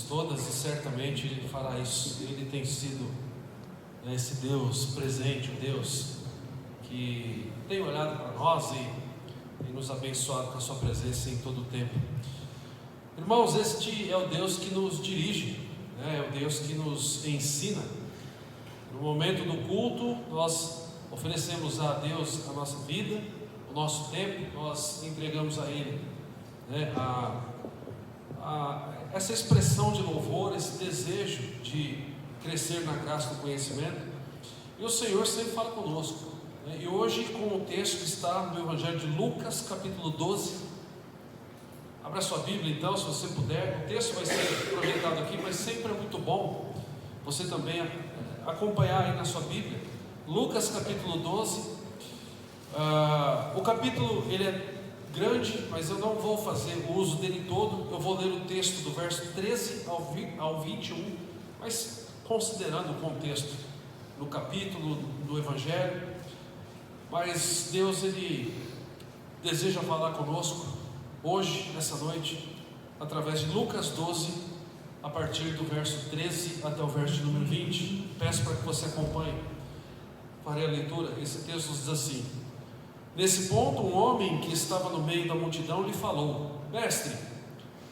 todas, e certamente Ele fará isso. Ele tem sido esse Deus presente, o Deus que tem olhado para nós e nos abençoado com a sua presença em todo o tempo. Irmãos, este é o Deus que nos dirige, é o Deus que nos ensina. No momento do culto, nós oferecemos a Deus a nossa vida, o nosso tempo, nós entregamos a Ele, essa expressão de louvor, esse desejo de crescer na graça do conhecimento. E o Senhor sempre fala conosco, E hoje, com o texto que está no Evangelho de Lucas, capítulo 12. Abra sua Bíblia então, se você puder. O texto vai ser projetado aqui, mas sempre é muito bom você também acompanhar aí na sua Bíblia. Lucas capítulo 12. O capítulo ele é grande, mas eu não vou fazer o uso dele todo. Eu vou ler o texto do verso 13 ao 21, mas considerando o contexto no capítulo do Evangelho. Mas Deus, Ele deseja falar conosco hoje, nessa noite, através de Lucas 12, a partir do verso 13 até o verso de número 20. Peço para que você acompanhe. Farei a leitura. Esse texto diz assim: Nesse ponto, um homem que estava no meio da multidão lhe falou: Mestre,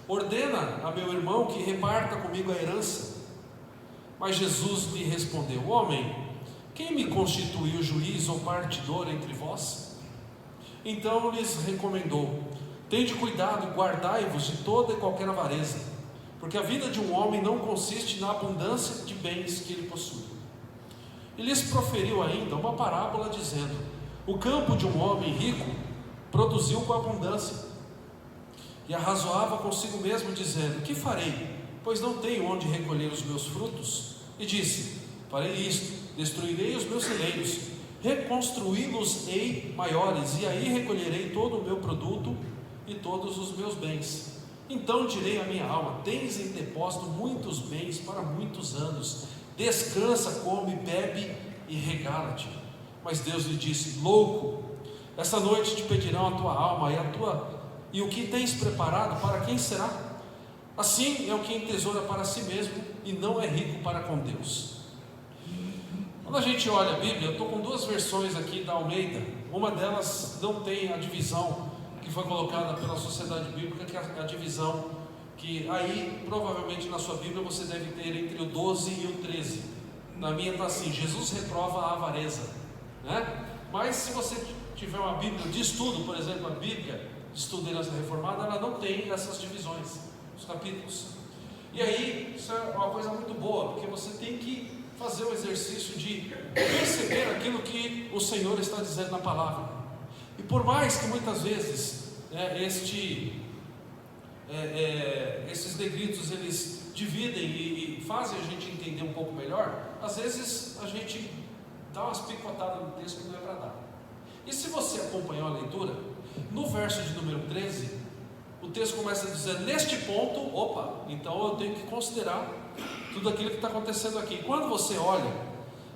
ordena a meu irmão que reparta comigo a herança. Mas Jesus lhe respondeu: Homem, quem me constituiu juiz ou partidor entre vós? Então lhes recomendou: Tende cuidado, guardai-vos de toda e qualquer avareza, porque a vida de um homem não consiste na abundância de bens que ele possui. E lhes proferiu ainda uma parábola, dizendo: O campo de um homem rico produziu com abundância, e arrazoava consigo mesmo, dizendo: Que farei, pois não tenho onde recolher os meus frutos? E disse: Farei isto, destruirei os meus celeiros, reconstruí-los-ei maiores, e aí recolherei todo o meu produto e todos os meus bens. Então direi à minha alma: Tens em depósito muitos bens para muitos anos, descansa, come, bebe e regala-te. Mas Deus lhe disse: Louco, esta noite te pedirão a tua alma e o que tens preparado, para quem será? Assim é o que entesoura para si mesmo e não é rico para com Deus. Quando a gente olha a Bíblia, eu estou com duas versões aqui da Almeida. Uma delas não tem a divisão que foi colocada pela Sociedade Bíblica, que é a divisão que aí provavelmente na sua Bíblia você deve ter entre o 12 e o 13. Na minha está assim: Jesus reprova a avareza, Mas se você tiver uma Bíblia de estudo, por exemplo, a Bíblia de Estudo da Herança Reformada, ela não tem essas divisões, os capítulos. E aí, isso é uma coisa muito boa, porque você tem que fazer o exercício de perceber aquilo que o Senhor está dizendo na palavra. E por mais que muitas vezes esses negritos eles dividem e fazem a gente entender um pouco melhor, às vezes a gente dá umas picotadas no texto que não é para dar. E se você acompanhou a leitura, no verso de número 13, o texto começa a dizer: neste ponto, então eu tenho que considerar tudo aquilo que está acontecendo aqui. Quando você olha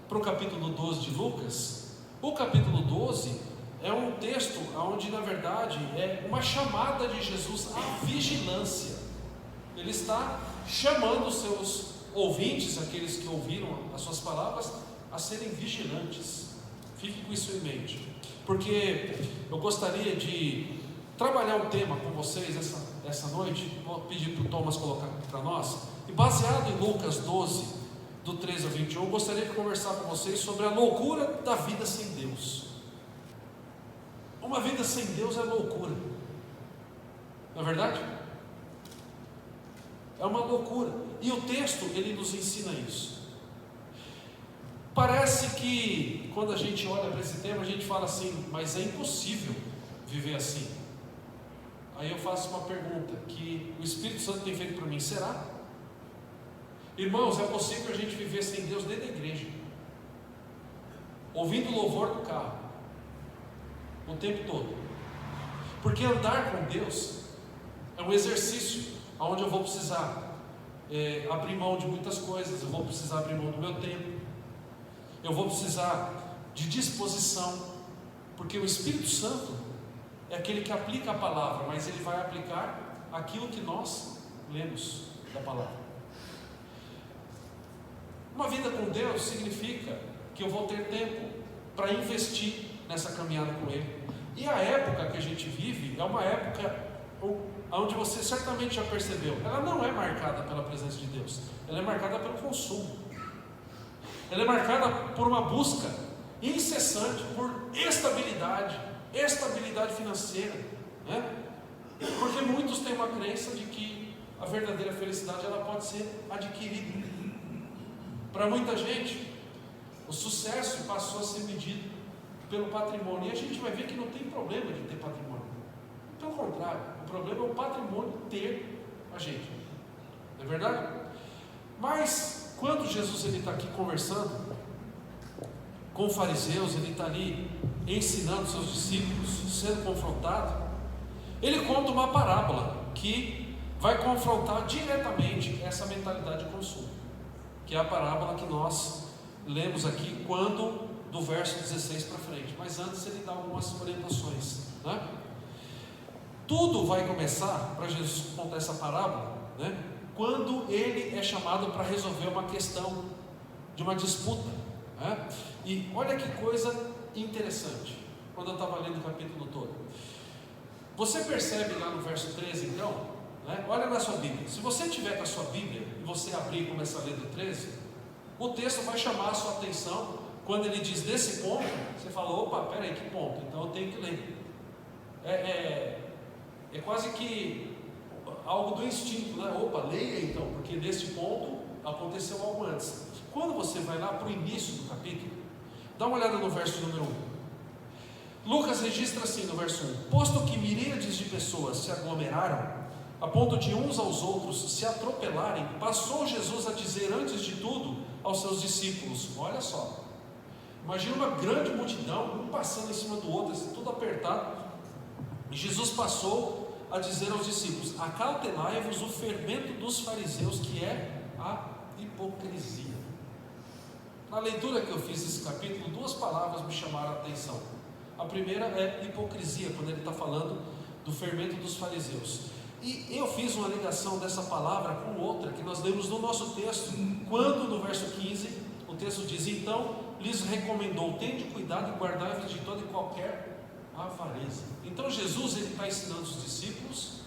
para o capítulo 12 de Lucas, o capítulo 12 é um texto onde na verdade é uma chamada de Jesus à vigilância. Ele está chamando os seus ouvintes, aqueles que ouviram as suas palavras, a serem vigilantes. Fique com isso em mente, porque eu gostaria de trabalhar um tema com vocês essa noite. Vou pedir para o Thomas colocar para nós. E baseado em Lucas 12, do 13 ao 21, eu gostaria de conversar com vocês sobre a loucura da vida sem Deus. Uma vida sem Deus é loucura, não é verdade? É uma loucura. E o texto, ele nos ensina isso. Parece que quando a gente olha para esse tema, a gente fala assim: mas é impossível viver assim. Aí eu faço uma pergunta que o Espírito Santo tem feito para mim: será? Irmãos, é possível a gente viver sem Deus dentro da igreja, ouvindo o louvor do carro o tempo todo, porque andar com Deus é um exercício onde eu vou precisar abrir mão de muitas coisas. Eu vou precisar abrir mão do meu tempo, eu vou precisar de disposição, porque o Espírito Santo é aquele que aplica a palavra, mas ele vai aplicar aquilo que nós lemos da palavra. Uma vida com Deus significa que eu vou ter tempo para investir nessa caminhada com Ele. E a época que a gente vive é uma época onde você certamente já percebeu, ela não é marcada pela presença de Deus, ela é marcada pelo consumo, ela é marcada por uma busca incessante por estabilidade financeira, né? Porque muitos têm uma crença de que a verdadeira felicidade ela pode ser adquirida. Para muita gente, o sucesso passou a ser medido pelo patrimônio, e a gente vai ver que não tem problema de ter patrimônio. Pelo contrário, o problema é o patrimônio ter a gente, não é verdade? Mas quando Jesus está aqui conversando com fariseus, ele está ali ensinando seus discípulos, sendo confrontado, ele conta uma parábola que vai confrontar diretamente essa mentalidade de consumo, que é a parábola que nós lemos aqui, quando do verso 16 para frente. Mas antes ele dá algumas orientações, né? Tudo vai começar, para Jesus contar essa parábola, né, quando ele é chamado para resolver uma questão de uma disputa, né? E olha que coisa interessante, quando eu estava lendo o capítulo todo, você percebe lá no verso 13 então, né? Olha na sua Bíblia, se você tiver com a sua Bíblia e você abrir e começar a ler do 13, o texto vai chamar a sua atenção quando ele diz desse ponto. Você fala, opa, peraí, que ponto? Então eu tenho que ler. É quase que algo do instinto, né? Opa, leia então, porque nesse ponto aconteceu algo antes. Quando você vai lá para o início do capítulo, dá uma olhada no verso número 1. Lucas registra assim no verso 1: posto que miríades de pessoas se aglomeraram, a ponto de uns aos outros se atropelarem, passou Jesus a dizer antes de tudo aos seus discípulos. Olha só, imagina uma grande multidão, um passando em cima do outro, assim, tudo apertado. E Jesus passou a dizer aos discípulos: acautelai-vos o fermento dos fariseus, que é a hipocrisia. Na leitura que eu fiz desse capítulo, duas palavras me chamaram a atenção. A primeira é hipocrisia, quando ele está falando do fermento dos fariseus. E eu fiz uma ligação dessa palavra com outra que nós lemos no nosso texto, quando no verso 15 o texto diz: então lhes recomendou, tende cuidado e guardai-vos de toda e qualquer avareza. Então Jesus está ensinando os discípulos,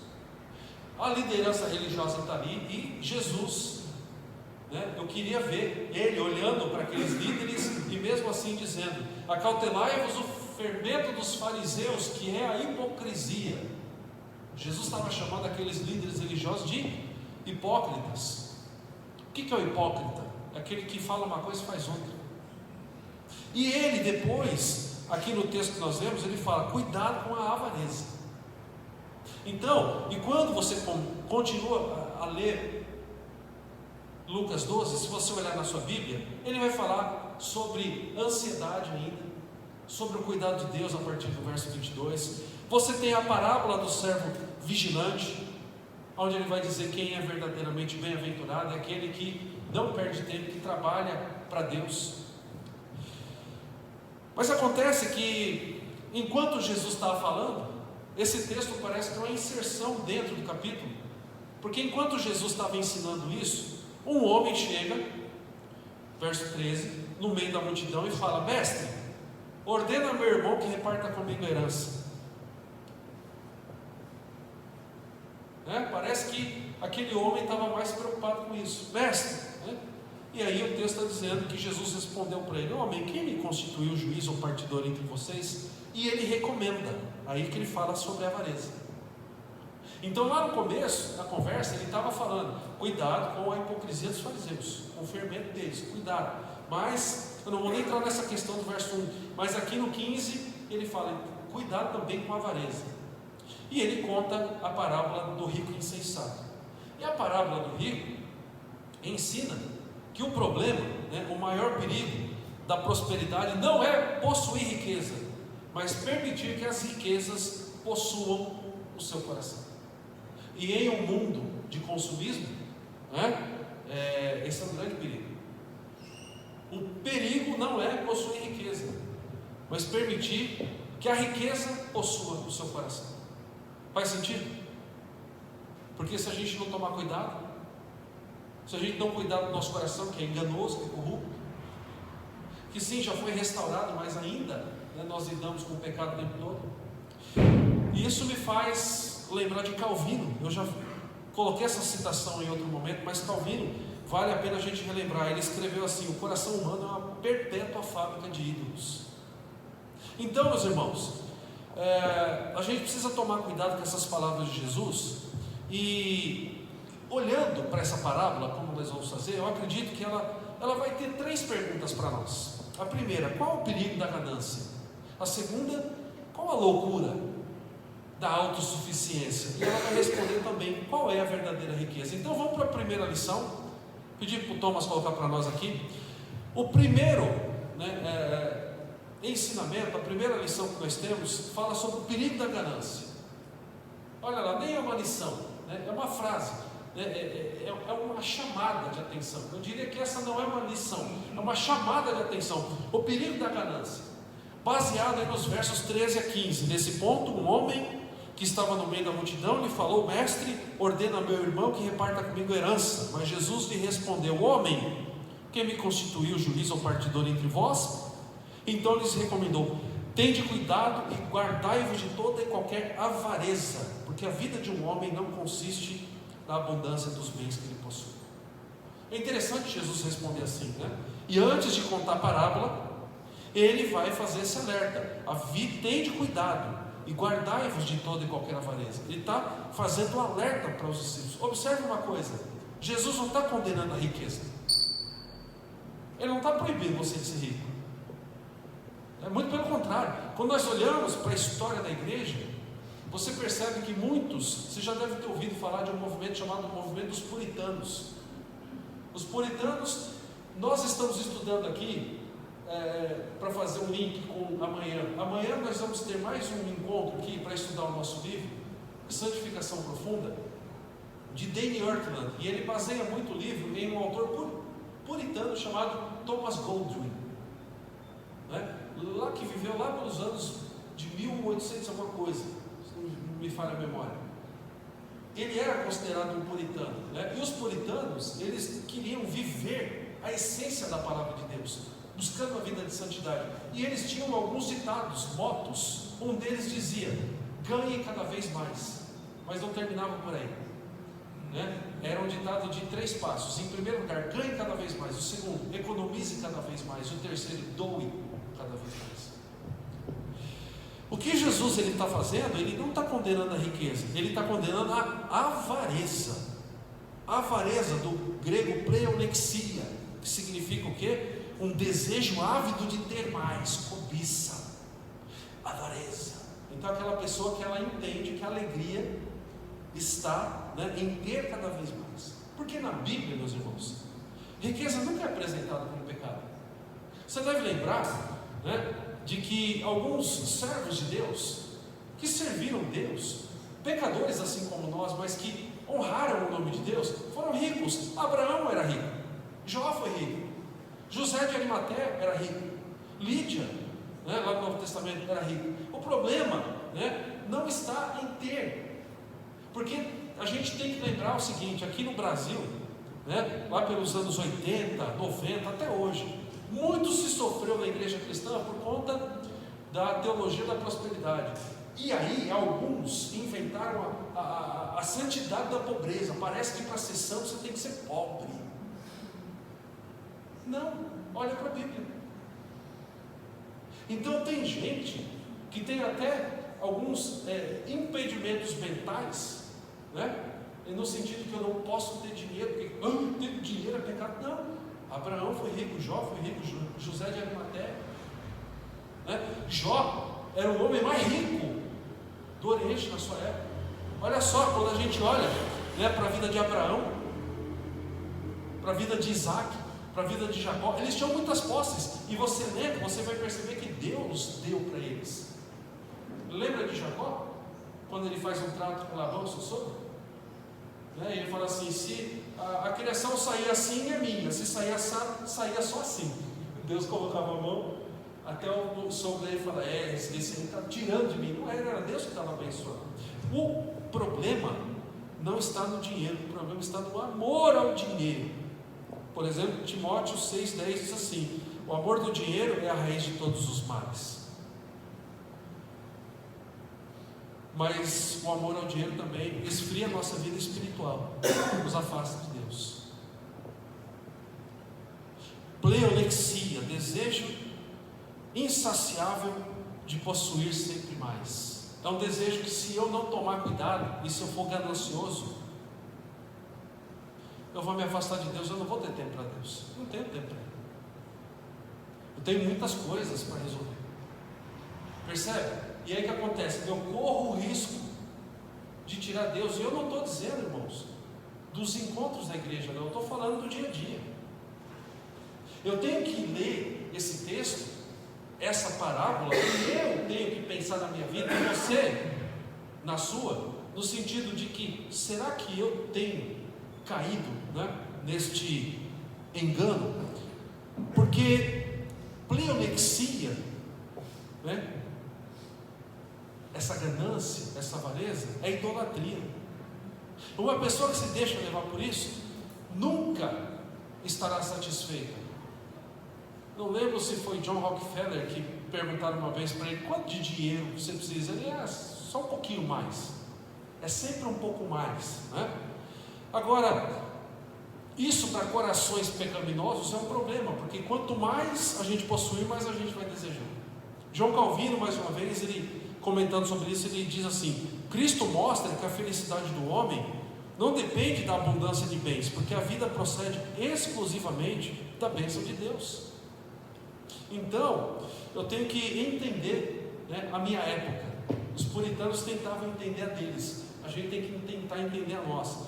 a liderança religiosa está ali, e Jesus, né, eu queria ver ele olhando para aqueles líderes e mesmo assim dizendo: acautelai-vos o fermento dos fariseus, que é a hipocrisia. Jesus estava chamando aqueles líderes religiosos de hipócritas. O que é o hipócrita? É aquele que fala uma coisa e faz outra. E ele depois, aqui no texto que nós lemos, ele fala: cuidado com a avareza. Então, e quando você continua a ler Lucas 12, se você olhar na sua Bíblia, ele vai falar sobre ansiedade ainda, sobre o cuidado de Deus a partir do verso 22. Você tem a parábola do servo vigilante, onde ele vai dizer quem é verdadeiramente bem-aventurado, é aquele que não perde tempo, que trabalha para Deus. Mas acontece que, enquanto Jesus estava falando, esse texto parece que é uma inserção dentro do capítulo, porque enquanto Jesus estava ensinando isso, um homem chega, verso 13, no meio da multidão e fala: mestre, ordena ao meu irmão que reparta comigo a herança. Parece que aquele homem estava mais preocupado com isso. Mestre, né? E aí o texto está dizendo que Jesus respondeu para ele: homem, quem me constituiu juiz ou partidor entre vocês? E ele recomenda, aí que ele fala sobre a avareza. Então lá no começo da conversa ele estava falando: cuidado com a hipocrisia dos fariseus, com o fermento deles, cuidado. Mas eu não vou nem entrar nessa questão do verso 1, mas aqui no 15 ele fala: cuidado também com a avareza. E ele conta a parábola do rico insensato. E a parábola do rico ensina que o problema, né, o maior perigo da prosperidade não é possuir riqueza, mas permitir que as riquezas possuam o seu coração. E em um mundo de consumismo, né, esse é um grande perigo. O perigo não é possuir riqueza, mas permitir que a riqueza possua o seu coração. Faz sentido? Porque se a gente não tomar cuidado, se a gente não cuidar do nosso coração, que é enganoso, que é corrupto, que sim, já foi restaurado, mas ainda, né, nós lidamos com o pecado o tempo todo. E isso me faz lembrar de Calvino. Eu já coloquei essa citação em outro momento, mas Calvino, vale a pena a gente relembrar. Ele escreveu assim: o coração humano é uma perpétua fábrica de ídolos. Então, meus irmãos, a gente precisa tomar cuidado com essas palavras de Jesus. E olhando para essa parábola, como nós vamos fazer, eu acredito que ela vai ter 3 perguntas para nós. A primeira: qual o perigo da ganância? A segunda: qual a loucura da autossuficiência? E ela vai responder também: qual é a verdadeira riqueza? Então vamos para a primeira lição. Pedir para o Thomas colocar para nós aqui. O primeiro ensinamento, a primeira lição que nós temos, fala sobre o perigo da ganância. Olha lá, nem é uma lição, né? É uma frase, é uma chamada de atenção. Eu diria que essa não é uma lição, é uma chamada de atenção. O perigo da ganância, baseado aí nos versos 13 a 15. Nesse ponto, um homem que estava no meio da multidão lhe falou: mestre, ordena meu irmão que reparta comigo a herança. Mas Jesus lhe respondeu: homem, quem me constituiu juiz ou partidor entre vós? Então lhes recomendou: tende cuidado e guardai-vos de toda e qualquer avareza, porque a vida de um homem não consiste na abundância dos bens que ele possui. É interessante Jesus responder assim, né? E antes de contar a parábola, ele vai fazer esse alerta: tende cuidado e guardai-vos de toda e qualquer avareza. Ele está fazendo um alerta para os discípulos. Observe uma coisa: Jesus não está condenando a riqueza, ele não está proibindo você de ser rico. Muito pelo contrário. Quando nós olhamos para a história da igreja, você percebe que muitos, você já deve ter ouvido falar de um movimento chamado movimento dos puritanos. Os puritanos, nós estamos estudando aqui para fazer um link com amanhã. Amanhã nós vamos ter mais um encontro aqui para estudar o nosso livro, Santificação Profunda, de Dane Ortland, e ele baseia muito o livro em um autor puritano chamado Thomas Goldwyn, né? Lá que viveu lá pelos anos de 1800 alguma coisa, se não me falha a memória. Ele era considerado um puritano, né? E os puritanos, eles queriam viver a essência da palavra de Deus, buscando a vida de santidade. E eles tinham alguns ditados, motos. Um deles dizia: ganhe cada vez mais. Mas não terminava por aí, né? Era um ditado de 3 passos. Em primeiro lugar, ganhe cada vez mais. O segundo, economize cada vez mais. O terceiro, doe cada vez mais. O que Jesus está fazendo? Ele não está condenando a riqueza, ele está condenando a avareza. A avareza, do grego pleonexia, que significa o quê? Um desejo ávido de ter mais, cobiça, avareza. Então aquela pessoa que ela entende que a alegria está, né, em ter cada vez mais. Porque na Bíblia, meus irmãos, riqueza nunca é apresentada como pecado. Você deve lembrar, né, de que alguns servos de Deus, que serviram Deus, pecadores assim como nós, mas que honraram o nome de Deus, foram ricos. Abraão era rico, Jó foi rico, José de Arimateia era rico, Lídia, né, lá no Novo Testamento, era rico. O problema, né, não está em ter, porque a gente tem que lembrar o seguinte: aqui no Brasil, né, lá pelos anos 80, 90, até hoje, muito se sofreu na igreja cristã por conta da teologia da prosperidade. E aí alguns inventaram a santidade da pobreza. Parece que para ser santo você tem que ser pobre. Não, olha para a Bíblia. Então tem gente que tem até alguns impedimentos mentais, né? No sentido que eu não posso ter dinheiro, porque ter dinheiro é pecado. Não. Abraão foi rico, Jó foi rico, José de Arimateia, né? Jó era o homem mais rico do Oriente na sua época. Olha só, quando a gente olha, né, para a vida de Abraão, para a vida de Isaac, para a vida de Jacó, eles tinham muitas posses. E você lembra, você vai perceber que Deus deu para eles. Lembra de Jacó? Quando ele faz um trato com Labão, seu sogro? Né? Ele fala assim: se a criação sair assim, é minha. Se sair assado, saía só assim. Deus colocava a mão, até o sogro dele fala: esse aí está tirando de mim. Não era Deus que estava abençoando. O problema não está no dinheiro, o problema está no amor ao dinheiro. Por exemplo, Timóteo 6,10 diz assim: o amor do dinheiro é a raiz de todos os males. Mas o amor ao dinheiro também esfria a nossa vida espiritual, nos afasta de Deus. Pleonexia, desejo insaciável de possuir sempre mais. É um desejo que, se eu não tomar cuidado, e se eu for ganancioso, eu vou me afastar de Deus. Eu não vou ter tempo para Deus. Não tenho tempo para Ele. Eu tenho muitas coisas para resolver. Percebe? E aí o que acontece? Eu corro o risco de tirar Deus. E eu não estou dizendo, irmãos, dos encontros da igreja, não. Eu estou falando do dia a dia. Eu tenho que ler esse texto, essa parábola, e eu tenho que pensar na minha vida, e você na sua, no sentido de que, será que eu tenho caído, né, neste engano? Porque pleonexia, né, essa ganância, essa avareza, é idolatria. Uma pessoa que se deixa levar por isso nunca estará satisfeita. Não lembro se foi John Rockefeller que perguntaram uma vez para ele: quanto de dinheiro você precisa? Ele: só um pouquinho mais. É sempre um pouco mais, né? Agora, isso para corações pecaminosos é um problema, porque quanto mais a gente possuir, mais a gente vai desejar. João Calvino, mais uma vez, ele comentando sobre isso, ele diz assim: Cristo mostra que a felicidade do homem não depende da abundância de bens, porque a vida procede exclusivamente da bênção de Deus. Então, eu tenho que entender, né, a minha época. Os puritanos tentavam entender a deles, a gente tem que tentar entender a nossa.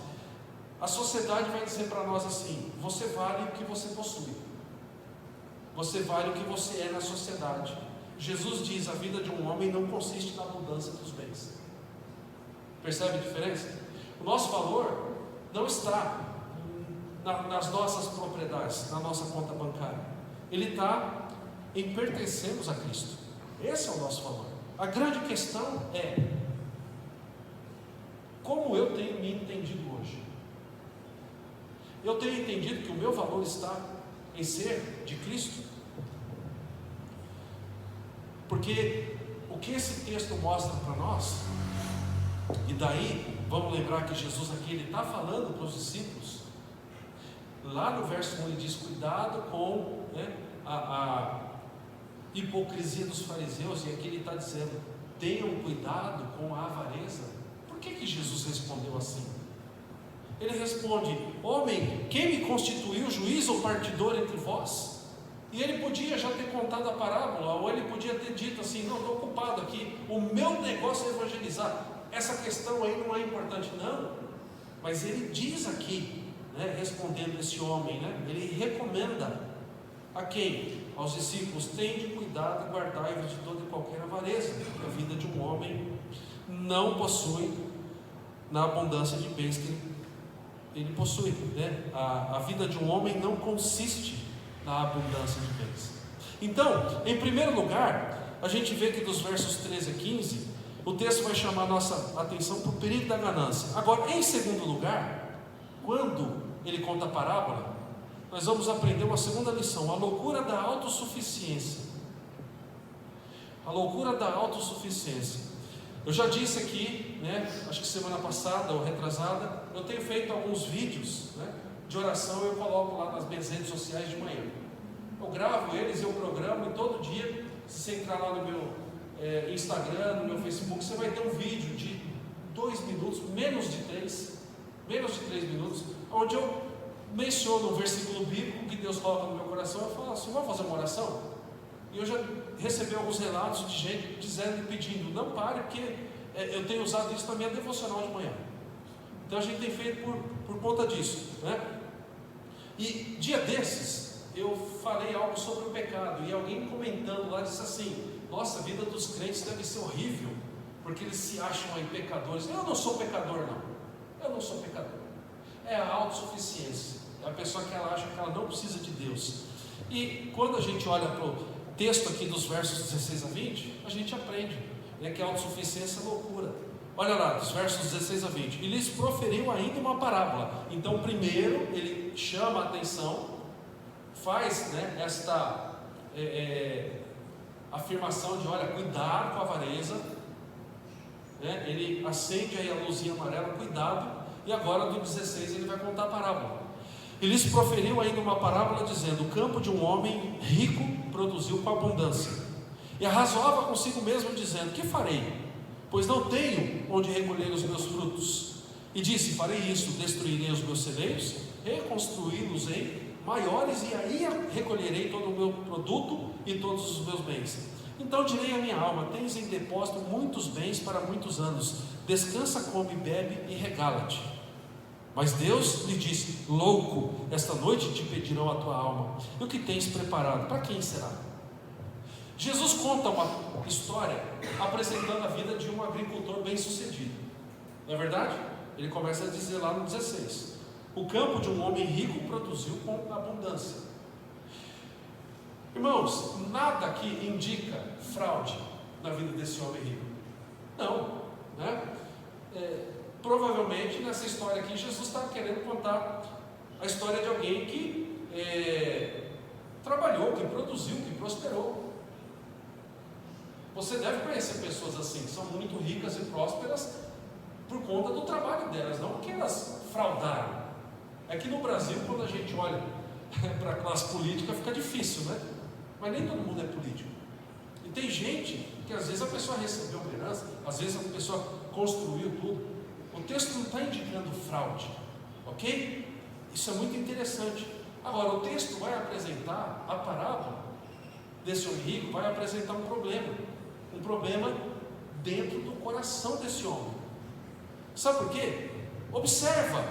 A sociedade vai dizer para nós assim: você vale o que você possui, você vale o que você é na sociedade. Jesus diz: a vida de um homem não consiste na abundância dos bens. Percebe a diferença? O nosso valor não está nas nossas propriedades, na nossa conta bancária. Ele está em pertencermos a Cristo. Esse é o nosso valor. A grande questão é: como eu tenho me entendido hoje? Eu tenho entendido que o meu valor está em ser de Cristo? Porque o que esse texto mostra para nós, e daí vamos lembrar que Jesus aqui ele está falando para os discípulos. Lá no verso 1 ele diz: cuidado com, né, a hipocrisia dos fariseus. E aqui ele está dizendo: tenham cuidado com a avareza. Por que Jesus respondeu assim? Ele responde: homem, quem me constituiu juiz ou partidor entre vós? E ele podia já ter contado a parábola, ou ele podia ter dito assim: não, estou ocupado aqui, o meu negócio é evangelizar, essa questão aí não é importante. Não, mas ele diz aqui, né, respondendo esse homem, né, ele recomenda a quem? Aos discípulos: tende cuidado e guardai-vos de toda e qualquer avareza, porque a vida de um homem não possui na abundância de bens que ele possui, né? A vida de um homem não consiste na abundância de bens. Então, em primeiro lugar, a gente vê que dos versos 13 a 15, o texto vai chamar a nossa atenção para o perigo da ganância. Agora, em segundo lugar, quando ele conta a parábola, nós vamos aprender uma segunda lição: a loucura da autossuficiência. A loucura da autossuficiência. Eu já disse aqui, né, acho que semana passada ou retrasada, eu tenho feito alguns vídeos, né, de oração. Eu coloco lá nas minhas redes sociais de manhã. Eu gravo eles, eu programo, e todo dia, se você entrar lá no meu Instagram, no meu Facebook, você vai ter um vídeo de 2 minutos, menos de 3 minutos, onde eu menciono um versículo bíblico que Deus coloca no meu coração. Eu falo assim: vamos fazer uma oração? E eu já recebi alguns relatos de gente dizendo e pedindo: não pare, porque eu tenho usado isso na minha devocional de manhã. Então a gente tem feito por conta disso, né? E dia desses eu falei algo sobre o pecado, e alguém comentando lá disse assim: nossa, a vida dos crentes deve ser horrível, porque eles se acham aí pecadores. Eu não sou pecador, não. Eu não sou pecador. É a autossuficiência. É a pessoa que ela acha que ela não precisa de Deus. E quando a gente olha para o texto aqui dos versos 16 a 20, a gente aprende, né, que a autossuficiência é loucura. olha lá, dos versos 16 a 20. E lhes proferiu ainda uma parábola. Então, primeiro, ele chama a atenção, faz, né, esta afirmação de, olha, cuidado com a avareza, né? Ele acende aí a luzinha amarela, cuidado. E agora, do 16, ele vai contar a parábola. E lhes proferiu ainda uma parábola, dizendo: o campo de um homem rico produziu com abundância. E arrazoava consigo mesmo, dizendo: que farei? Pois não tenho onde recolher os meus frutos. E disse: farei isto, destruirei os meus celeiros, reconstruí-los em maiores, e aí recolherei todo o meu produto e todos os meus bens. Então direi à minha alma: tens em depósito muitos bens para muitos anos, descansa, come, bebe e regala-te. Mas Deus lhe disse: louco, esta noite te pedirão a tua alma, e o que tens preparado, para quem será? Jesus conta uma história apresentando a vida de um agricultor bem sucedido, não é verdade? Ele começa a dizer lá no 16: o campo de um homem rico produziu com abundância. Irmãos, nada aqui indica fraude na vida desse homem rico. Não, né? Provavelmente nessa história aqui Jesus está querendo contar a história de alguém que trabalhou, que produziu, que prosperou. Você deve conhecer pessoas assim, que são muito ricas e prósperas por conta do trabalho delas, não porque elas fraudaram. É que no Brasil, quando a gente olha para a classe política, fica difícil, né? Mas nem todo mundo é político. E tem gente que às vezes a pessoa recebeu uma herança, às vezes a pessoa construiu tudo. O texto não está indicando fraude, ok? Isso é muito interessante. Agora, o texto vai apresentar a parábola desse homem rico, vai apresentar um problema dentro do coração desse homem. Sabe por quê? Observa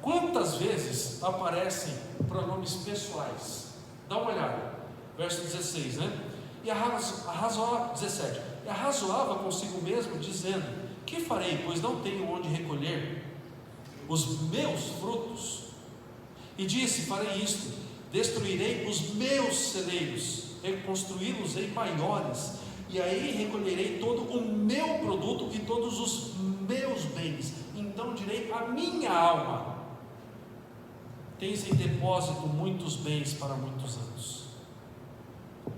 quantas vezes aparecem pronomes pessoais. Dá uma olhada, verso 16, né? E arrazoava, 17, e arrazoava consigo mesmo, dizendo: que farei, pois não tenho onde recolher os meus frutos? E disse: farei isto, destruirei os meus celeiros, reconstruí-los em maiores, e aí recolherei todo o meu produto e todos os meus bens. Então direi à minha alma: tens em depósito muitos bens para muitos anos.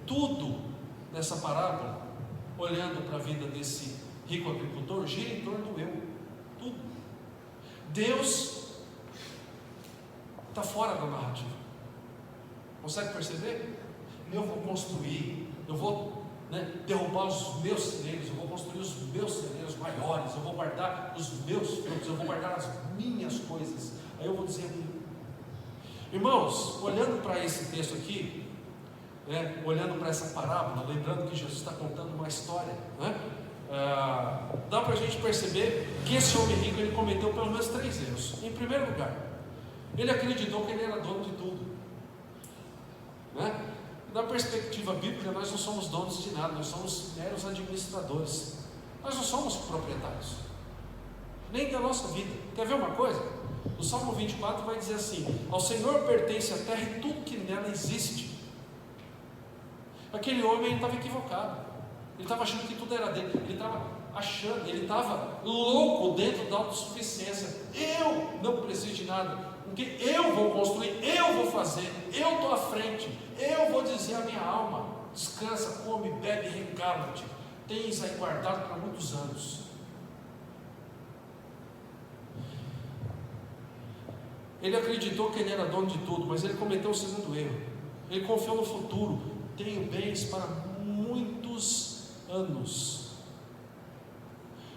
Tudo nessa parábola, olhando para a vida desse rico agricultor, gira em torno do eu. Tudo. Deus está fora da narrativa. Consegue perceber? Eu vou construir, eu vou derrubar os meus celeiros, eu vou construir os meus celeiros maiores, eu vou guardar os meus frutos, eu vou guardar as minhas coisas. Aí eu vou dizer: irmãos, olhando para esse texto aqui, olhando para essa parábola, lembrando que Jesus está contando uma história, dá para a gente perceber que esse homem rico, ele cometeu pelo menos 3 erros. Em primeiro lugar, ele acreditou que ele era dono de tudo, Da perspectiva bíblica, nós não somos donos de nada, nós somos meros administradores, nós não somos proprietários, nem da nossa vida. Quer ver uma coisa? O Salmo 24 vai dizer assim: ao Senhor pertence a terra e tudo que nela existe. Aquele homem estava equivocado, ele estava achando que tudo era dele, ele estava louco dentro da autossuficiência. Eu não preciso de nada, porque eu vou construir, eu vou fazer, eu estou à frente, eu vou dizer à minha alma: descansa, come, bebe, regala-te, tens aí guardado para muitos anos. Ele acreditou que ele era dono de tudo, mas ele cometeu o segundo erro. Ele confiou no futuro: tenho bens para muitos anos.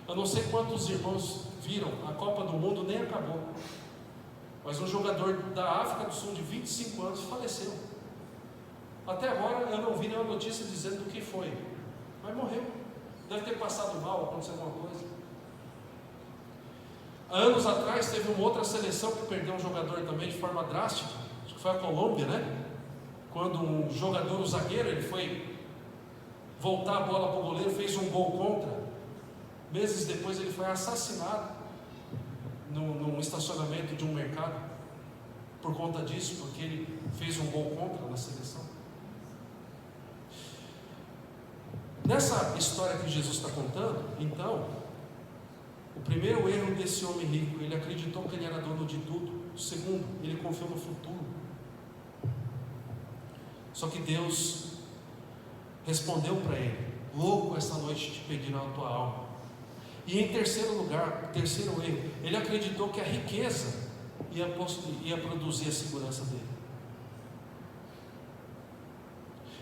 Eu não sei quantos irmãos viram, a Copa do Mundo nem acabou, mas um jogador da África do Sul de 25 anos faleceu. Até agora eu não vi nenhuma notícia dizendo do que foi, mas morreu. Deve ter passado mal, aconteceu alguma coisa. Há anos atrás teve uma outra seleção que perdeu um jogador também de forma drástica, acho que foi a Colômbia, quando um jogador, o zagueiro, ele foi voltar a bola para o goleiro, fez um gol contra. Meses depois ele foi assassinado num estacionamento de um mercado por conta disso, porque ele fez um gol contra na seleção. Nessa história que Jesus está contando, então, O primeiro erro desse homem rico, ele acreditou que ele era dono de tudo. O segundo, ele confiou no futuro. Só que Deus respondeu para ele: louco, essa noite te pedirão a tua alma. E em terceiro lugar, terceiro erro, ele acreditou que a riqueza ia produzir a segurança dele.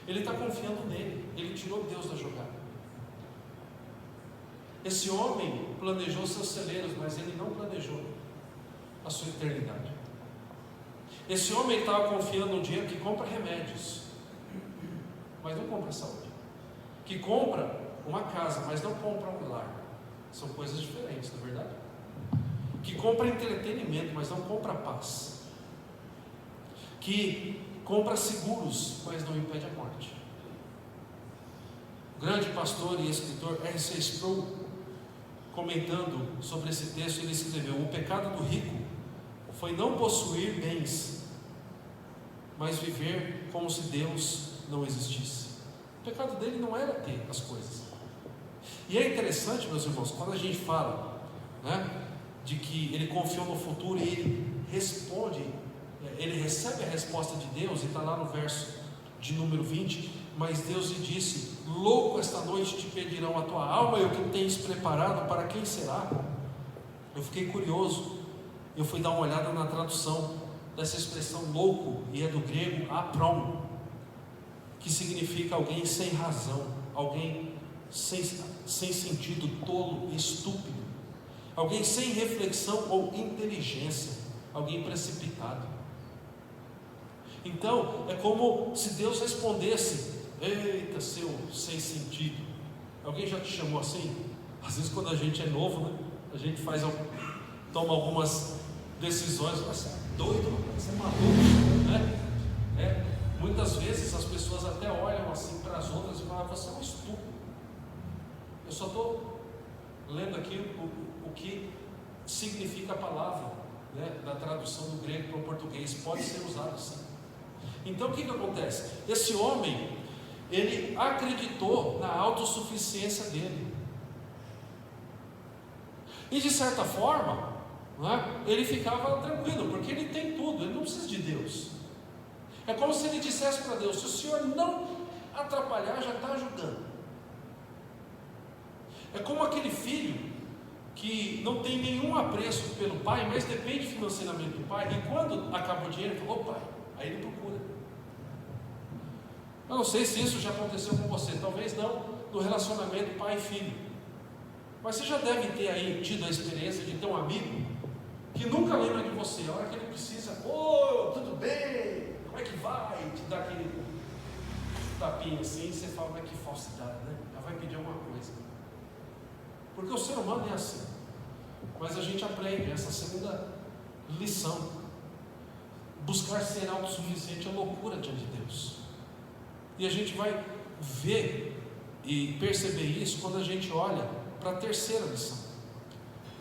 Ele está confiando nele, ele tirou Deus da jogada. Esse homem planejou seus celeiros, mas ele não planejou a sua eternidade. Esse homem estava confiando no dinheiro que compra remédios, mas não compra saúde. Que compra uma casa, mas não compra um lar. São coisas diferentes, não é verdade? Que compra entretenimento, mas não compra paz. Que compra seguros, mas não impede a morte. O grande pastor e escritor R.C. Sproul, comentando sobre esse texto, ele escreveu: o pecado do rico foi não possuir bens, mas viver como se Deus não existisse. O pecado dele não era ter as coisas. E é interessante, meus irmãos, quando a gente fala, de que ele confiou no futuro e ele responde, ele recebe a resposta de Deus, e está lá no verso de número 20: mas Deus lhe disse: louco, esta noite te pedirão a tua alma, e o que tens preparado, para quem será? Eu fiquei curioso, eu fui dar uma olhada na tradução dessa expressão louco, e é do grego apron, que significa alguém sem razão, alguém sem sentido, tolo, estúpido, alguém sem reflexão ou inteligência, alguém precipitado. Então é como se Deus respondesse: eita, seu sem sentido. Alguém já te chamou assim? Às vezes quando a gente é novo, a gente toma algumas decisões: você é doido, você é maluco, muitas vezes as pessoas até olham assim para as outras e falam: você é um estúpido. Eu só estou lendo aqui o que significa a palavra, da tradução do grego para o português. Pode ser usado assim. Então o que acontece? Esse homem, ele acreditou na autossuficiência dele, e de certa forma, ele ficava tranquilo, porque ele tem tudo, ele não precisa de Deus. É como se ele dissesse para Deus: se o Senhor não atrapalhar, já está ajudando. É como aquele filho que não tem nenhum apreço pelo pai, mas depende financeiramente do pai, e quando acaba o dinheiro, ele fala: ô pai, aí ele procura. Eu não sei se isso já aconteceu com você, talvez não no relacionamento pai e filho, mas você já deve ter aí tido a experiência de ter um amigo que nunca lembra de você. A hora que ele precisa: ô, tudo bem? Como é que vai? Te dá aquele tapinha assim, e você fala: mas que falsidade, Já vai pedir alguma coisa. Porque o ser humano é assim. Mas a gente aprende essa segunda lição: buscar ser autossuficiente é loucura diante de Deus. E a gente vai ver e perceber isso quando a gente olha para a terceira lição,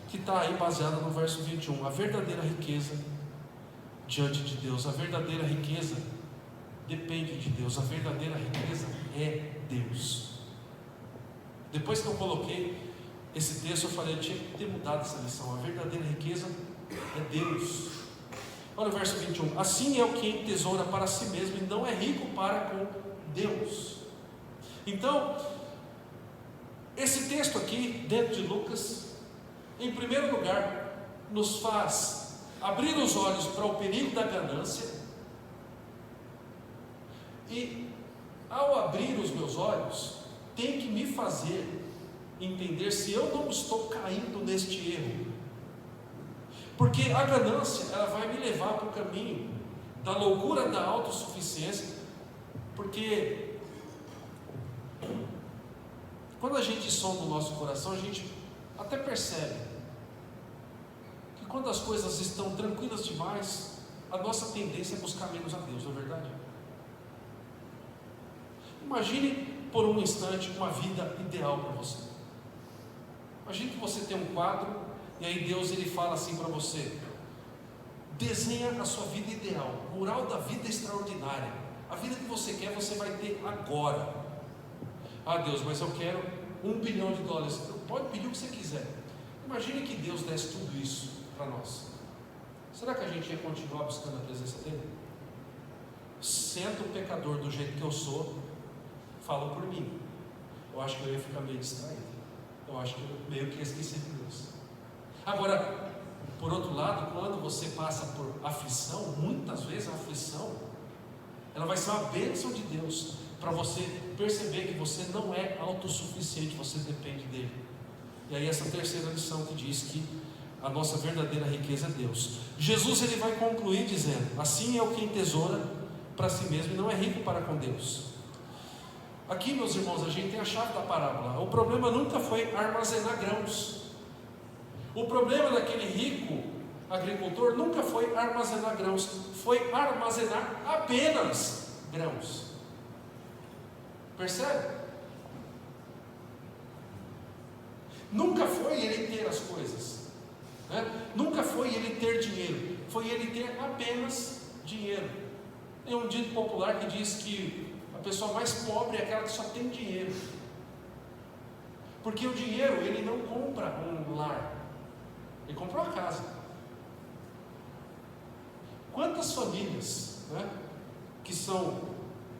que está aí baseada no verso 21. A verdadeira riqueza diante de Deus, a verdadeira riqueza depende de Deus, a verdadeira riqueza é Deus. Depois que eu coloquei esse texto, eu falei: eu tinha que ter mudado essa lição. A verdadeira riqueza é Deus. Olha o verso 21. Assim é o que entesoura para si mesmo e não é rico para com Deus. Então, esse texto aqui, dentro de Lucas, em primeiro lugar, nos faz abrir os olhos para o perigo da ganância. E ao abrir os meus olhos, tem que me fazer entender se eu não estou caindo neste erro. Porque a ganância, ela vai me levar para o caminho da loucura da autossuficiência. Porque quando a gente sonda o nosso coração, a gente até percebe que quando as coisas estão tranquilas demais, a nossa tendência é buscar menos a Deus, não é verdade? Imagine por um instante uma vida ideal para você. Imagine que você tem um quadro, e aí Deus ele fala assim para você: desenha a sua vida ideal, mural da vida extraordinária, a vida que você quer, você vai ter agora. Ah Deus, mas eu quero $1 bilhão. Pode pedir o que você quiser. Imagine que Deus desse tudo isso para nós. Será que a gente ia continuar buscando a presença dele? Sendo pecador do jeito que eu sou, falo por mim, eu acho que eu ia ficar meio distraído. Eu acho que eu meio que ia esquecer de Deus. Agora, por outro lado, quando você passa por aflição, muitas vezes a aflição, ela vai ser uma bênção de Deus, para você perceber que você não é autossuficiente, você depende dele. E aí essa terceira lição que diz que a nossa verdadeira riqueza é Deus. Jesus, ele vai concluir dizendo: assim é o que entesoura para si mesmo e não é rico para com Deus. Aqui, meus irmãos, a gente tem a chave da parábola. O problema nunca foi armazenar grãos. O problema daquele rico agricultor nunca foi armazenar grãos, foi armazenar apenas grãos. Percebe? Nunca foi ele ter as coisas, né? Nunca foi ele ter dinheiro, foi ele ter apenas dinheiro. Tem um dito popular que diz que a pessoa mais pobre é aquela que só tem dinheiro, porque o dinheiro ele não compra um lar, ele comprou a casa. Quantas famílias, né, que são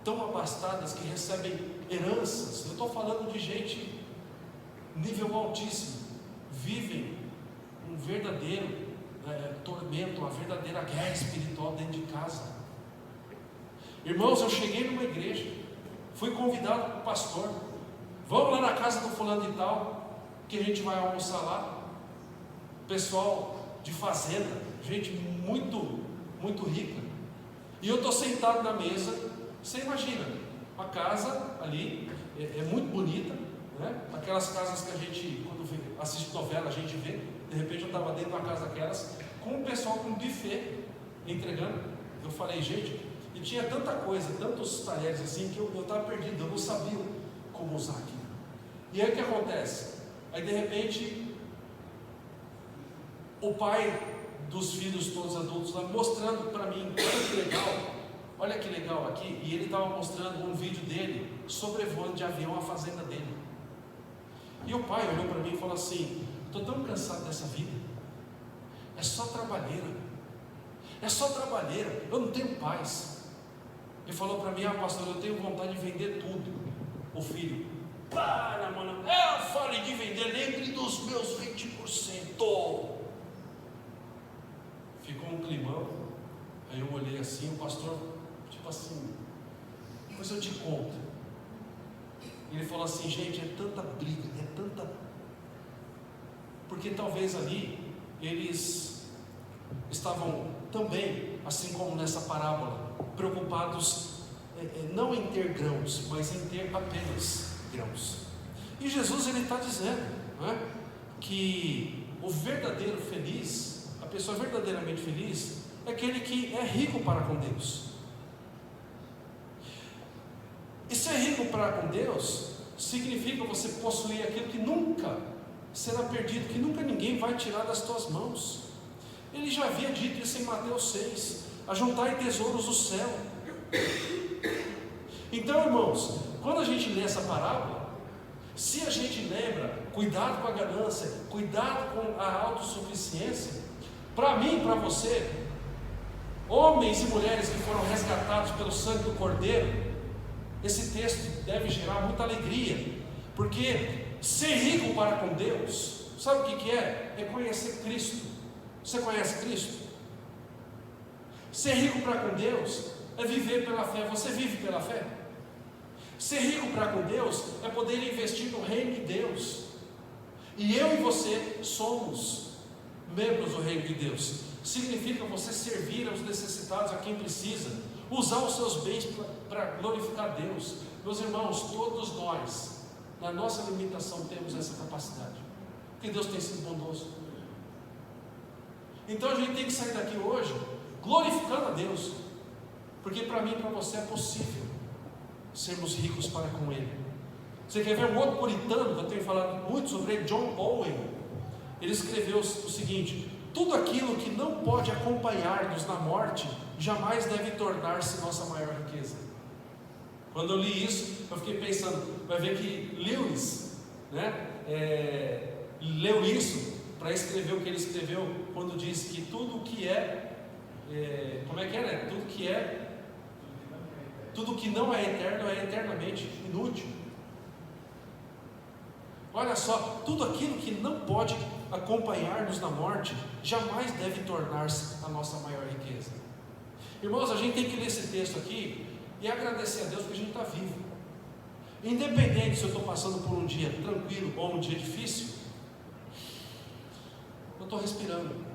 tão abastadas que recebem heranças? Eu estou falando de gente nível altíssimo, vivem um verdadeiro tormento, uma verdadeira guerra espiritual dentro de casa. Irmãos, eu cheguei numa igreja, fui convidado para o pastor: vamos lá na casa do fulano de tal, que a gente vai almoçar lá. Pessoal de fazenda, gente muito, muito rica. E eu estou sentado na mesa. Você imagina, uma casa ali, é muito bonita, né? Aquelas casas que a gente, quando assiste novela, a gente vê. De repente eu estava dentro de uma casa daquelas, com o pessoal com um buffet entregando. Eu falei, gente, e tinha tanta coisa, tantos talheres assim, que eu estava perdido, eu não sabia como usar aquilo. E aí o que acontece? Aí de repente o pai dos filhos todos adultos lá mostrando para mim: olha que legal aqui. E ele estava mostrando um vídeo dele sobrevoando de avião a fazenda dele. E o pai olhou para mim e falou assim: estou tão cansado dessa vida, é só trabalheira, é só trabalheira, eu não tenho paz. Ele falou para mim: ah, pastor, eu tenho vontade de vender tudo. O filho: para, mano, eu falei de vender, lembre dos meus 20%. Ficou um climão. Aí eu olhei assim, o pastor, tipo assim, depois eu te conto. E ele falou assim: gente, é tanta briga, é tanta... Porque talvez ali eles estavam também, assim como nessa parábola, preocupados não em ter grãos, mas em ter apenas grãos. E Jesus, ele está dizendo, né, que o verdadeiro feliz, a pessoa verdadeiramente feliz, é aquele que é rico para com Deus. E ser rico para com Deus significa você possuir aquilo que nunca será perdido, que nunca ninguém vai tirar das tuas mãos. Ele já havia dito isso em Mateus 6: ajuntai tesouros do céu. Então, irmãos, quando a gente lê essa parábola, se a gente lembra, cuidado com a ganância, cuidado com a autossuficiência, para mim, para você, homens e mulheres que foram resgatados pelo sangue do Cordeiro, esse texto deve gerar muita alegria, porque ser rico para com Deus, sabe o que é? É conhecer Cristo. Você conhece Cristo? Ser rico para com Deus é viver pela fé. Você vive pela fé? Ser rico para com Deus é poder investir no reino de Deus. E eu e você somos membros do reino de Deus. Significa você servir aos necessitados, a quem precisa, usar os seus bens para glorificar Deus. Meus irmãos, todos nós, na nossa limitação, temos essa capacidade, porque Deus tem sido bondoso. Então a gente tem que sair daqui hoje glorificando a Deus, porque para mim e para você é possível sermos ricos para com Ele. Você quer ver um outro puritano que eu tenho falado muito sobre ele, John Owen? Ele escreveu o seguinte: tudo aquilo que não pode acompanhar-nos na morte jamais deve tornar-se nossa maior riqueza. Quando eu li isso, eu fiquei pensando, vai ver que Lewis, né, leu isso para escrever o que ele escreveu, quando diz que tudo que como é que era? Tudo que não é eterno é eternamente inútil. Olha só, tudo aquilo que não pode acompanhar-nos na morte, jamais deve tornar-se a nossa maior riqueza. Irmãos, a gente tem que ler esse texto aqui e agradecer a Deus porque a gente está vivo. Independente se eu estou passando por um dia tranquilo ou um dia difícil, eu estou respirando.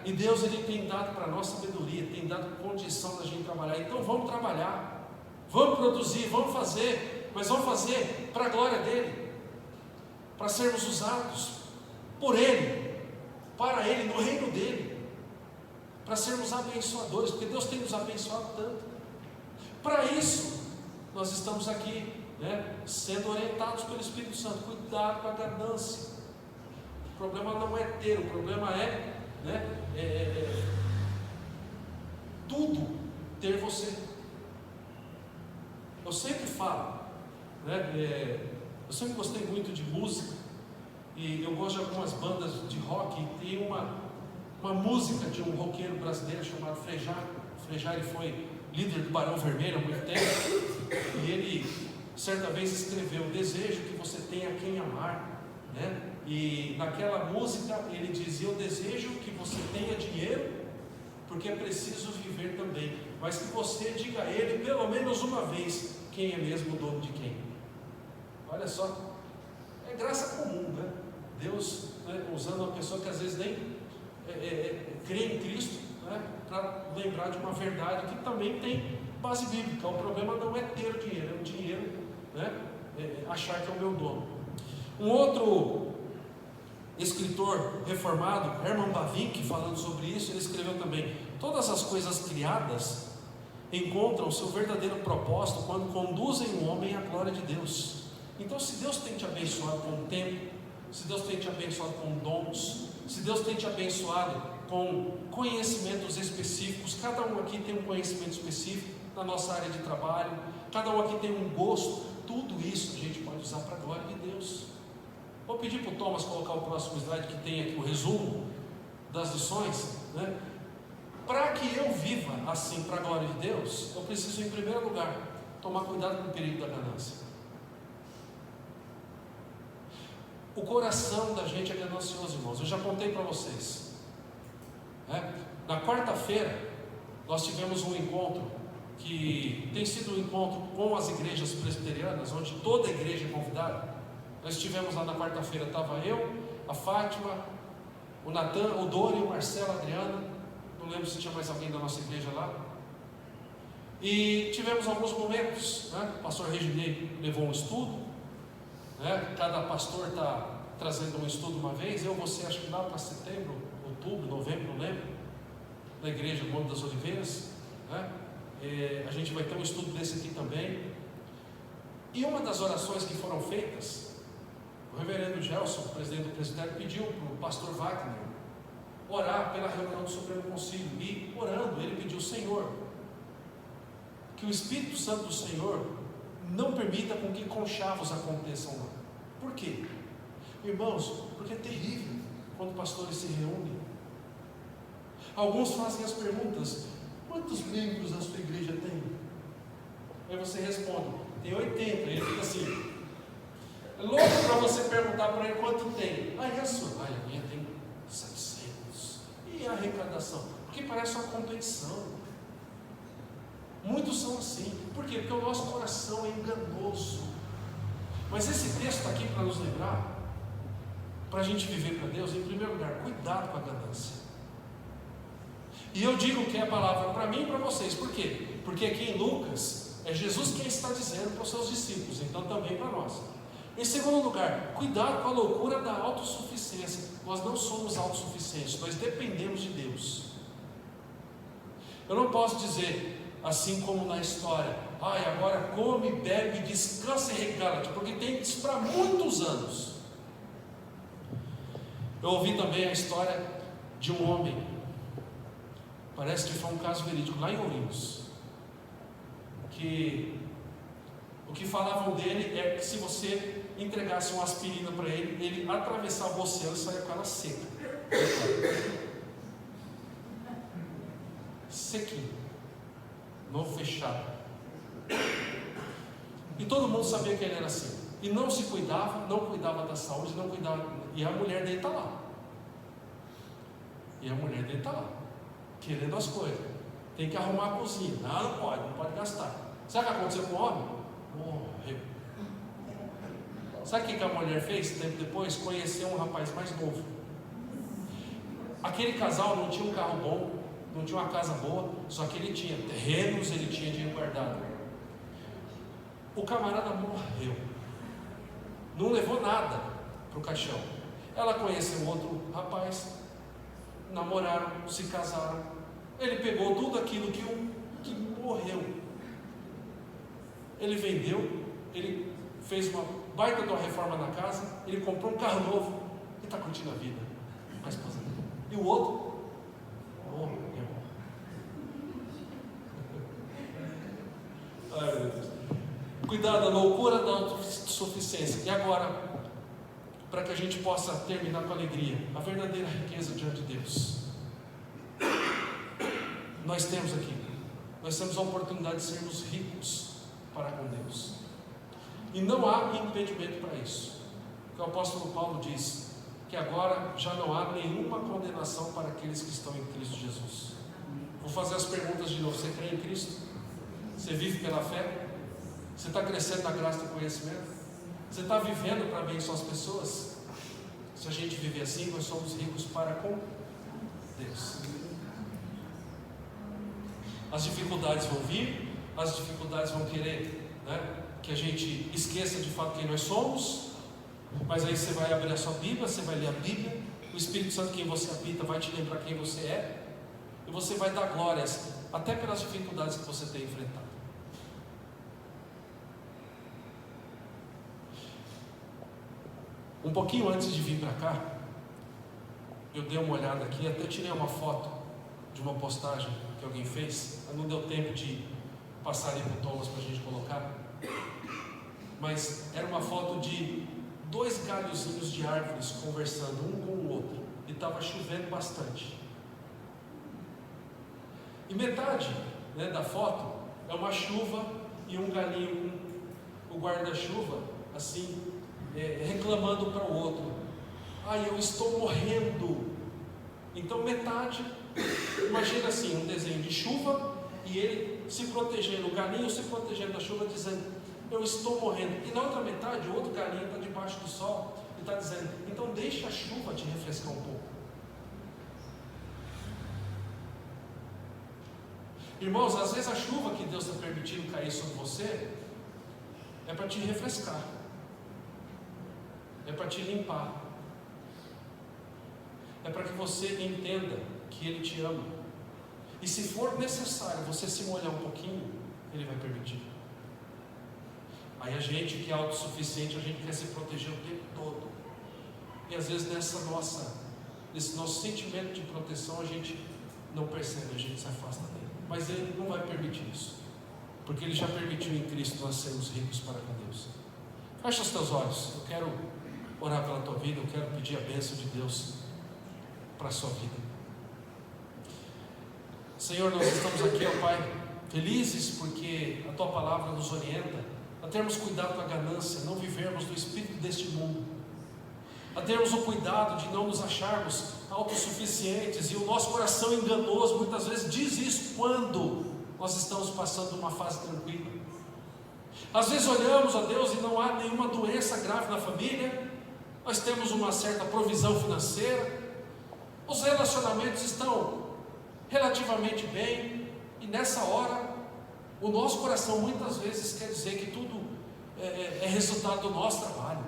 E Deus, Ele tem dado para nós sabedoria, tem dado condição da gente trabalhar. Então vamos trabalhar, vamos produzir, vamos fazer, mas vamos fazer para a glória dEle, para sermos usados por Ele, para Ele, no reino dEle, para sermos abençoadores, porque Deus tem nos abençoado tanto. Para isso nós estamos aqui, sendo orientados pelo Espírito Santo. Cuidado com a ganância. O problema não é ter, o problema é tudo ter você. Eu sempre falo, eu sempre gostei muito de música, e eu gosto de algumas bandas de rock, e tem uma música de um roqueiro brasileiro chamado Frejá. Frejá, ele foi líder do Barão Vermelho há muito tempo, e ele certa vez escreveu: desejo que você tenha quem amar, e naquela música ele dizia: eu desejo que você tenha dinheiro, porque é preciso viver também, mas que você diga a ele pelo menos uma vez quem é mesmo o dono de quem. Olha só, é graça comum, Deus, usando uma pessoa que às vezes nem crê em Cristo, para lembrar de uma verdade que também tem base bíblica. O problema não é ter o dinheiro, é o dinheiro, achar que é o meu dono. Um outro escritor reformado, Herman Bavinck, falando sobre isso, ele escreveu também: todas as coisas criadas encontram o seu verdadeiro propósito quando conduzem o homem à glória de Deus. Então, se Deus tem te abençoado com tempo, se Deus tem te abençoado com dons, se Deus tem te abençoado com conhecimentos específicos, cada um aqui tem um conhecimento específico na nossa área de trabalho, cada um aqui tem um gosto, tudo isso a gente pode usar para a glória de Deus. Vou pedir para o Thomas colocar o próximo slide, que tem aqui o resumo das lições. Para que eu viva assim para a glória de Deus, eu preciso, em primeiro lugar, tomar cuidado com o perigo da ganância. O coração da gente é ganancioso, irmãos. Eu já contei para vocês. Na quarta-feira nós tivemos um encontro que tem sido um encontro com as igrejas presbiterianas, onde toda a igreja é convidada. Nós estivemos lá na quarta-feira, estava eu, a Fátima, o Natan, o Dori, o Marcelo, a Adriana, não lembro se tinha mais alguém da nossa igreja lá. E tivemos alguns momentos, o pastor Reginei levou um estudo, cada pastor está trazendo um estudo uma vez. Eu, você, acho que lá para setembro, outubro, novembro, não lembro, na igreja do Monte das Oliveiras, a gente vai ter um estudo desse aqui também. E uma das orações que foram feitas, o reverendo Gelson, presidente do presbitério, pediu para o pastor Wagner orar pela reunião do Supremo Concílio, e orando, ele pediu: Senhor, que o Espírito Santo do Senhor não permita com que conchavos aconteçam lá. Por quê? Irmãos, porque é terrível quando pastores se reúnem. Alguns fazem as perguntas: quantos membros a sua igreja tem? Aí você responde: tem 80. Ele fica assim, é louco para você perguntar para ele quanto tem. Aí a sua, a minha tem 700. E a arrecadação? Porque parece uma competição. Muitos são assim. Por quê? Porque o nosso coração é enganoso. Mas esse texto está aqui para nos lembrar, para a gente viver para Deus. Em primeiro lugar, cuidado com a ganância. E eu digo que é a palavra para mim e para vocês. Por quê? Porque aqui em Lucas é Jesus quem está dizendo para os seus discípulos, então também para nós. Em segundo lugar, cuidado com a loucura da autossuficiência. Nós não somos autossuficientes, nós dependemos de Deus. Eu não posso dizer, assim como na história: agora come, bebe, descansa e regala-te, porque tem isso para muitos anos. Eu ouvi também a história de um homem, parece que foi um caso verídico, lá em Ourinhos, que O que falavam dele é que se você entregasse uma aspirina para ele, ele atravessava o oceano e saia com ela seca. Sequinho, não fechado. E todo mundo sabia que ele era assim. E não se cuidava, não cuidava da saúde, não cuidava. E a mulher dele está lá. E a mulher dele está lá, querendo as coisas. Tem que arrumar a cozinha. Não pode gastar. Sabe o que aconteceu com o homem? Morreu. Sabe o que a mulher fez tempo depois? Conheceu um rapaz mais novo. Aquele casal não tinha um carro bom, não tinha uma casa boa, só que ele tinha terrenos, ele tinha dinheiro guardado. O camarada morreu, não levou nada para o caixão. Ela conheceu outro rapaz, namoraram, se casaram. Ele pegou tudo aquilo que morreu, ele vendeu, ele fez uma baita de uma reforma na casa, ele comprou um carro novo e está curtindo a vida com a esposa dele. E o outro morreu. Ai, meu Deus. Cuidado, a loucura da autossuficiência. E agora, para que a gente possa terminar com alegria, a verdadeira riqueza diante de Deus. Nós temos a oportunidade de sermos ricos para com Deus. E não há impedimento para isso. O apóstolo Paulo diz que agora já não há nenhuma condenação para aqueles que estão em Cristo Jesus. Vou fazer as perguntas de novo. Você crê em Cristo? Você vive pela fé? Você está crescendo na graça do conhecimento? Você está vivendo para abençoar as pessoas? Se a gente viver assim, nós somos ricos para com Deus. As dificuldades vão vir, as dificuldades vão querer, que a gente esqueça de fato quem nós somos, mas aí você vai abrir a sua Bíblia, você vai ler a Bíblia, o Espírito Santo, quem você habita, vai te lembrar quem você é, e você vai dar glórias, até pelas dificuldades que você tem enfrentado. Um pouquinho antes de vir para cá, eu dei uma olhada aqui, até tirei uma foto de uma postagem que alguém fez, não deu tempo de passar ali para o Thomas para a gente colocar, mas era uma foto de 2 galhozinhos de árvores conversando um com o outro, e estava chovendo bastante. E metade da foto é uma chuva e um galinho com o guarda-chuva assim, reclamando para o outro: ai, eu estou morrendo. Então metade, imagina assim, um desenho de chuva e ele se protegendo, o galinho se protegendo da chuva, dizendo: eu estou morrendo. E na outra metade, o outro galinho está debaixo do sol e está dizendo: então deixa a chuva te refrescar um pouco. Irmãos, às vezes a chuva que Deus está permitindo cair sobre você é para te refrescar, é para te limpar, é para que você entenda que Ele te ama. E se for necessário você se molhar um pouquinho, Ele vai permitir. Aí a gente que é autossuficiente, a gente quer se proteger o tempo todo. E às vezes nesse nosso sentimento de proteção, a gente não percebe, a gente se afasta dele. Mas Ele não vai permitir isso, porque Ele já permitiu em Cristo nós sermos ricos para com Deus. Fecha os teus olhos. Eu quero orar pela tua vida, eu quero pedir a bênção de Deus para a sua vida. Senhor, nós estamos aqui, ó Pai, felizes porque a Tua Palavra nos orienta a termos cuidado com a ganância, não vivermos do espírito deste mundo, a termos o cuidado de não nos acharmos autossuficientes, e o nosso coração enganoso muitas vezes diz isso quando nós estamos passando uma fase tranquila. Às vezes olhamos a Deus e não há nenhuma doença grave na família, nós temos uma certa provisão financeira, os relacionamentos estão relativamente bem, e nessa hora o nosso coração muitas vezes quer dizer que tudo é resultado do nosso trabalho,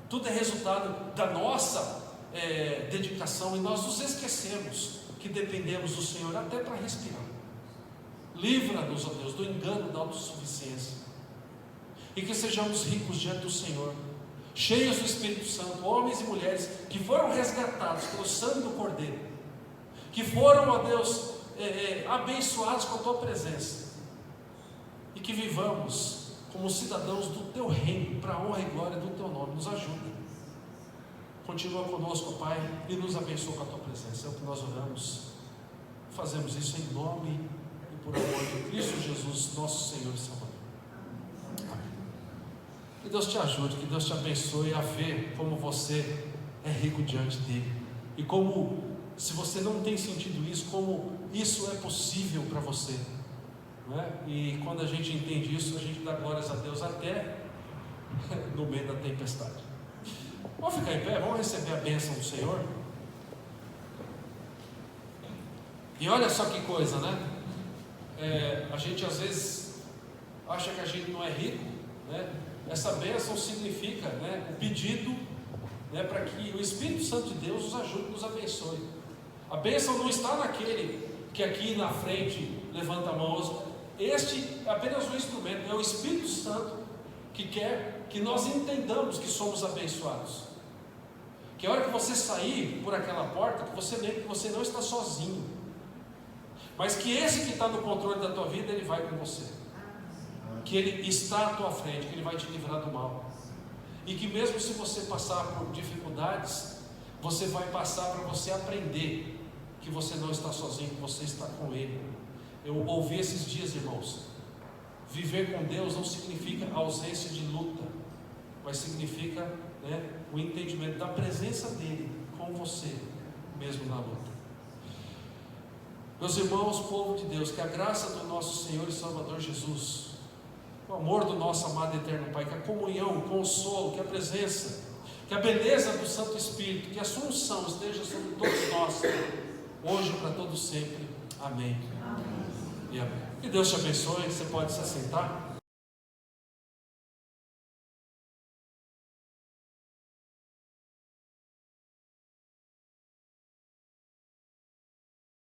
tudo é resultado da nossa dedicação, e nós nos esquecemos que dependemos do Senhor até para respirar. Livra-nos, ó Deus, do engano da autossuficiência, e que sejamos ricos diante do Senhor, cheios do Espírito Santo, homens e mulheres que foram resgatados pelo sangue do Cordeiro, que foram, ó Deus, abençoados com a Tua presença, e que vivamos como cidadãos do teu reino, para a honra e glória do teu nome. Nos ajuda. Continua conosco, Pai, e nos abençoa com a tua presença. É o que nós oramos. Fazemos isso em nome e por amor de Cristo Jesus, nosso Senhor e Salvador. Amém. Que Deus te ajude, que Deus te abençoe a ver como você é rico diante dele. E como, se você não tem sentido isso, como isso é possível para você. Não é? E quando a gente entende isso, a gente dá glórias a Deus até no meio da tempestade. Vamos ficar em pé, vamos receber a bênção do Senhor. E olha só que coisa, né? A gente às vezes acha que a gente não é rico, né? Essa bênção significa, né, o pedido, né, para que o Espírito Santo de Deus nos ajude, nos abençoe. A bênção não está naquele que aqui na frente levanta a mão. Este é apenas um instrumento, é o Espírito Santo que quer que nós entendamos que somos abençoados. Que a hora que você sair por aquela porta, que você lembre que você não está sozinho, mas que esse que está no controle da tua vida, ele vai com você, que ele está à tua frente, que ele vai te livrar do mal, e que mesmo se você passar por dificuldades, você vai passar para você aprender que você não está sozinho, que você está com ele. Eu ouvi esses dias, irmãos, viver com Deus não significa ausência de luta, mas significa, né, o entendimento da presença dele com você, mesmo na luta. Meus irmãos, povo de Deus, que a graça do nosso Senhor e Salvador Jesus, o amor do nosso amado eterno Pai, que a comunhão, o consolo, que a presença, que a beleza do Santo Espírito, que a sua unção esteja sobre todos nós, hoje e para todos sempre. Amém. Amém. E amém. Que Deus te abençoe. Você pode se assentar.